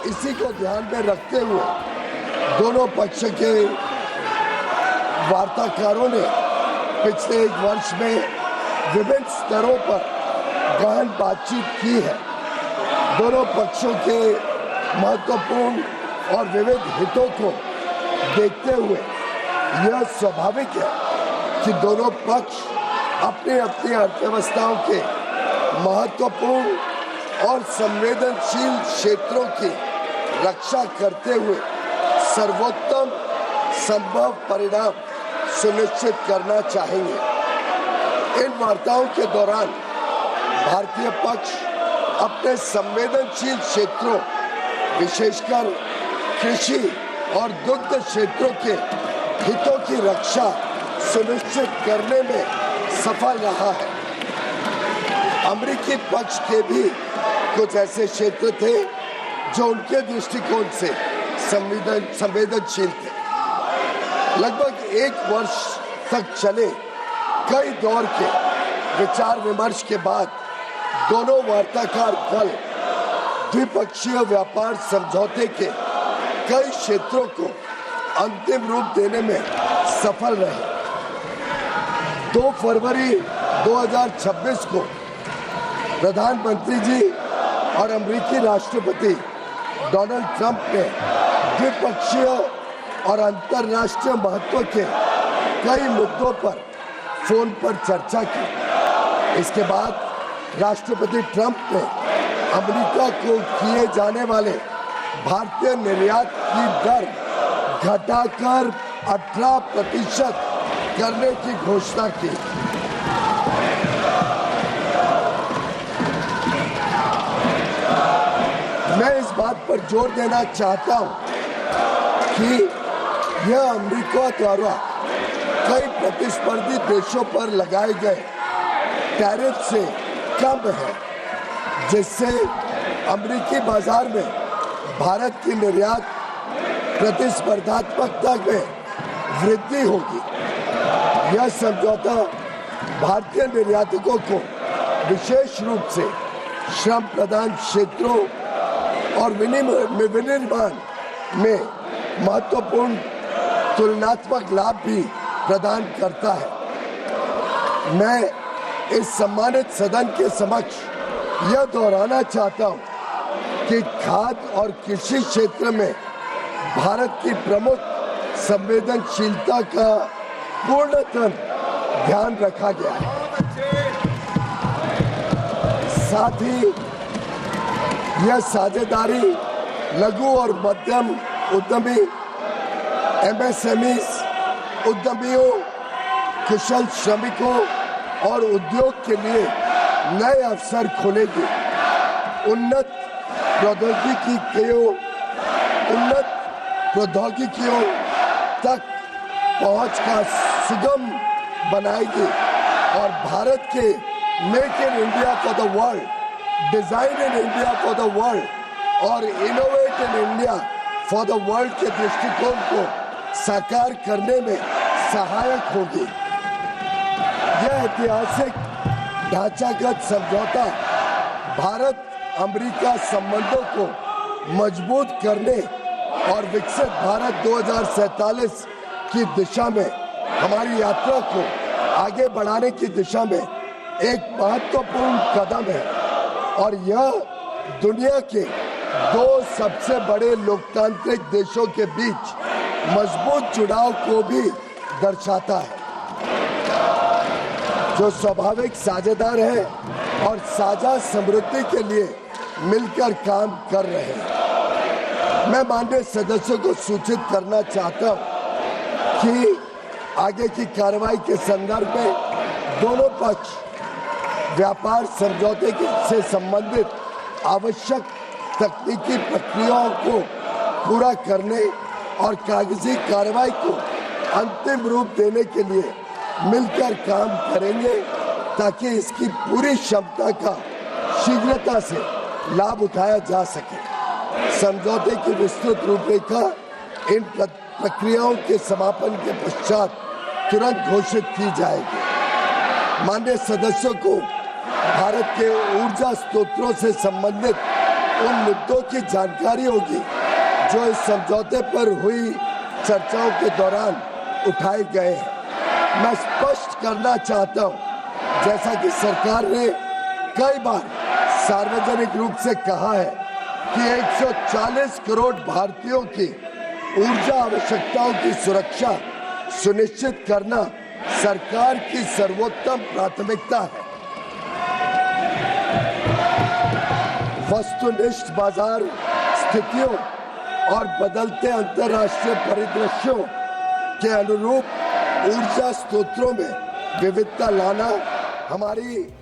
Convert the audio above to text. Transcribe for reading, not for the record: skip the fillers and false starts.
इसी को ध्यान में रखते हुए दोनों पक्ष के वार्ताकारों ने पिछले 1 वर्ष में विभिन्न स्तरों पर गहन बातचीत की है। दोनों पक्षों के महत्वपूर्ण और विविध हितों को देखते हुए यह स्वाभाविक है कि दोनों पक्ष अपनी अपनी अर्थव्यवस्थाओं के महत्वपूर्ण और संवेदनशील क्षेत्रों की रक्षा करते हुए सर्वोत्तम संभव परिणाम सुनिश्चित करना चाहेंगे। इन वार्ताओं के दौरान भारतीय पक्ष अपने संवेदनशील क्षेत्रों, विशेषकर कृषि और दुग्ध क्षेत्रों के हितों की रक्षा सुनिश्चित करने में सफल रहा है। अमेरिकी पक्ष के भी कुछ ऐसे क्षेत्र थे जो उनके दृष्टिकोण से संवेदनशील थे। लगभग 1 वर्ष तक चले कई दौर के विचार विमर्श के बाद दोनों वार्ताकार दल द्विपक्षीय व्यापार समझौते के कई क्षेत्रों को अंतिम रूप देने में सफल रहे। 2 फरवरी 2026 को प्रधानमंत्री जी और अमेरिकी राष्ट्रपति डोनाल्ड ट्रंप ने द्विपक्षीय और अंतर्राष्ट्रीय महत्व के कई मुद्दों पर फोन पर चर्चा की। इसके बाद राष्ट्रपति ट्रंप ने अमेरिका को किए जाने वाले भारतीय निर्यात की दर घटाकर 18% करने की घोषणा की। मैं इस बात पर जोर देना चाहता हूं कि यह अमेरिका द्वारा कई प्रतिस्पर्धी देशों पर लगाए गए टैरिफ से कम है, जिससे अमेरिकी बाजार में भारत की निर्यात प्रतिस्पर्धात्मकता में वृद्धि होगी। यह समझौता भारतीय निर्यातकों को विशेष रूप से श्रम प्रधान क्षेत्रों और विनिर्माण में महत्वपूर्ण तुलनात्मक लाभ भी प्रदान करता है। मैं इस सम्मानित सदन के समक्ष यह दोहराना चाहता हूं कि खाद्य और कृषि क्षेत्र में भारत की प्रमुख संवेदनशीलता का पूर्णतः ध्यान रखा गया है। साथ ही यह साझेदारी लघु और मध्यम उद्यमी, MSMEs, उद्यमियों, कुशल श्रमिकों और उद्योग के लिए नए अवसर खोलेगी। उन्नत प्रौद्योगिकियों तक पहुंच का सुगम बनाएगी और भारत के make in India for the world, design in India for the world और innovate in India for the world के दृष्टिकोण को साकार करने में सहायक होगी। यह ऐतिहासिक ढांचागत समझौता भारत अमेरिका संबंधों को मजबूत करने और विकसित भारत 2047 की दिशा में हमारी यात्रा को आगे बढ़ाने की दिशा में एक महत्वपूर्ण कदम है और यह दुनिया के 2 सबसे बड़े लोकतांत्रिक देशों के बीच मजबूत जुड़ाव को भी दर्शाता है, जो स्वाभाविक साझेदार है और साझा समृद्धि के लिए मिलकर काम कर रहे हैं। मैं माननीय सदस्यों को सूचित करना चाहता हूं कि आगे की कार्रवाई के संदर्भ में दोनों पक्ष व्यापार समझौते से संबंधित आवश्यक तकनीकी प्रक्रियाओं को पूरा करने और कागजी कार्रवाई को अंतिम रूप देने के लिए मिलकर काम करेंगे ताकि इसकी पूरी क्षमता का शीघ्रता से लाभ उठाया जा सके। समझौते की विस्तृत रूपरेखा इन प्रक्रियाओं के समापन के पश्चात तुरंत घोषित की जाएगी। माननीय सदस्यों को भारत के ऊर्जा स्रोतों से संबंधित उन मुद्दों की जानकारी होगी जो इस समझौते पर हुई चर्चाओं के दौरान उठाए गए हैं। मैं स्पष्ट करना चाहता हूं, जैसा कि सरकार ने कई बार सार्वजनिक रूप से कहा है कि 140 करोड़ भारतीयों की ऊर्जा आवश्यकताओं की सुरक्षा सुनिश्चित करना सरकार की सर्वोत्तम प्राथमिकता है। वस्तुनिष्ठ बाजार स्थितियों और बदलते अंतर्राष्ट्रीय परिदृश्यों के अनुरूप ऊर्जा स्रोतों में विविधता लाना हमारी